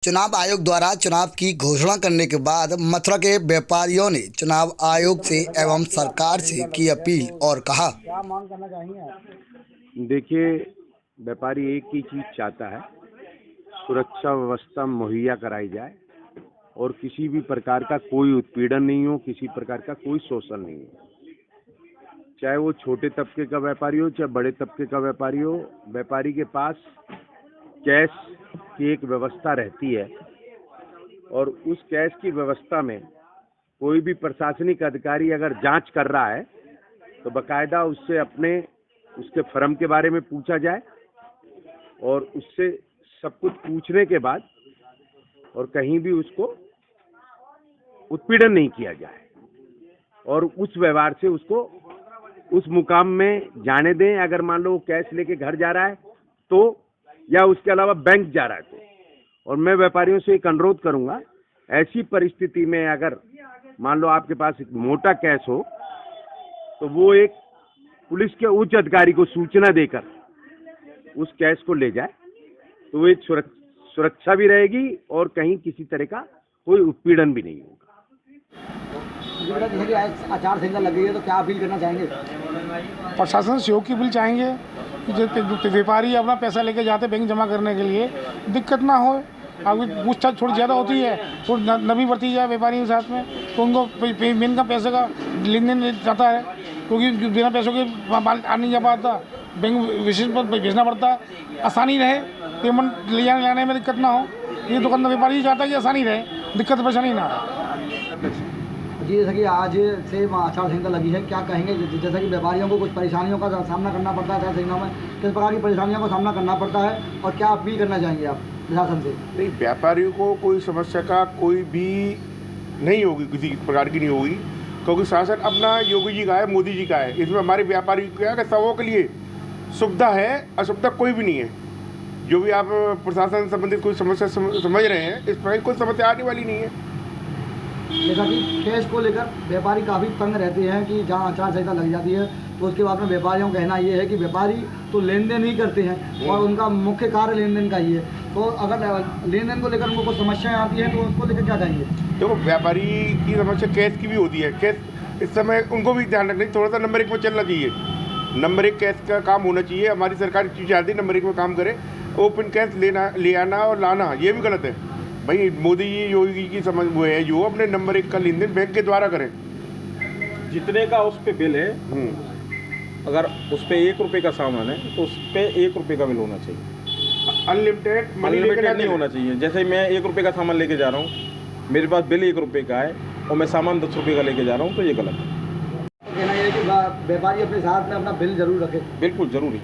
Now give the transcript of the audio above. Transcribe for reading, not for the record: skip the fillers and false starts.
चुनाव आयोग द्वारा चुनाव की घोषणा करने के बाद मथुरा के व्यापारियों ने चुनाव आयोग से एवं सरकार से की अपील और कहा, क्या मांग करना चाहेंगे आप? देखिए, व्यापारी एक ही चीज चाहता है, सुरक्षा व्यवस्था मुहैया कराई जाए और किसी भी प्रकार का कोई उत्पीड़न नहीं हो, किसी प्रकार का कोई शोषण नहीं हो। चाहे वो छोटे तबके का व्यापारी हो, चाहे बड़े तबके का व्यापारी हो, व्यापारी के पास कैश की एक व्यवस्था रहती है और उस कैश की व्यवस्था में कोई भी प्रशासनिक अधिकारी अगर जांच कर रहा है तो बकायदा उससे उसके फर्म के बारे में पूछा जाए और उससे सब कुछ पूछने के बाद और कहीं भी उसको उत्पीड़न नहीं किया जाए और उस व्यवहार से उसको उस मुकाम में जाने दें। अगर मान लो वो कैश लेके घर जा रहा है तो, या उसके अलावा बैंक जा रहा है तो। और मैं व्यापारियों से एक अनुरोध करूंगा, ऐसी परिस्थिति में अगर मान लो आपके पास एक मोटा कैश हो तो वो एक पुलिस के उच्च अधिकारी को सूचना देकर उस कैश को ले जाए तो वो एक सुरक्षा भी रहेगी और कहीं किसी तरह का कोई उत्पीड़न भी नहीं होगा। जैसे कि आचार संहिता लग गई है तो क्या अपील करना चाहेंगे? प्रशासन से सहयोग की अपील चाहेंगे कि जो व्यापारी अपना पैसा लेके जाते बैंक जमा करने के लिए दिक्कत ना हो। अभी पूछताछ थोड़ी ज़्यादा होती है, थोड़ी नमी बढ़ती जाए व्यापारियों के साथ में तो उनको पेमेंट का पैसे का लेन देन जाता है, क्योंकि बिना पैसों के माल आ नहीं जा पाता, बैंक विशेष पर भेजना पड़ता। आसानी रहे, पेमेंट ले जाने लाने में दिक्कत ना हो, ये दुकानदार व्यापारी चाहता है कि आसानी रहे, दिक्कत परेशानी ना हो। जी, जैसा कि आज से आचार संहिता लगी है, क्या कहेंगे? जैसा कि व्यापारियों को कुछ परेशानियों का सामना करना पड़ता है आचार संहिता में, किस प्रकार की परेशानियों का सामना करना पड़ता है और क्या अपील करना चाहेंगे आप प्रशासन से? नहीं, व्यापारियों को कोई समस्या का कोई भी नहीं होगी, किसी प्रकार की नहीं होगी, क्योंकि शासन अपना योगी जी का है, मोदी जी का है। इसमें हमारे व्यापारी क्या है, सबों के लिए सुविधा है, असुविधा कोई भी नहीं है। जो भी आप प्रशासन संबंधित कोई समस्या समझ रहे हैं, इस प्रकार कोई समस्या आने वाली नहीं है। जैसा कि कैश को लेकर व्यापारी काफ़ी तंग रहते हैं कि जहाँ आचार संहिता लग जाती है तो उसके बाद में व्यापारियों का कहना ये है कि व्यापारी तो लेन देन ही करते हैं और उनका मुख्य कार्य लेन देन का ही है। तो अगर लेन देन को लेकर उनको कुछ समस्याएं आती हैं तो उसको लेकर क्या कहेंगे? देखो, व्यापारी की समस्या कैश की भी होती है। कैश इस समय उनको भी ध्यान रखना, थोड़ा सा नंबर 1 में चलना चाहिए। नंबर 1 कैश का काम होना चाहिए। हमारी सरकार की चीज़ आती है नंबर 1 में काम करे। ओपन कैश ले आना और लाना ये भी गलत है भाई। मोदी जी योगी की समझ वो है जो अपने नंबर 1 का लेन देन बैंक के द्वारा करें। जितने का उस पे बिल है, अगर उस पे 1 रुपये का सामान है तो उस पे 1 रुपये का बिल होना चाहिए। अनलिमिटेड नहीं होना चाहिए। जैसे मैं 1 रुपये का सामान लेके जा रहा हूँ, मेरे पास बिल 1 रुपये का है और मैं सामान 10 रुपये का लेके जा रहा हूँ, तो ये गलत है। कहना ये है कि व्यापारी अपने साथ में अपना बिल जरूर रखे। बिल्कुल जरूरी।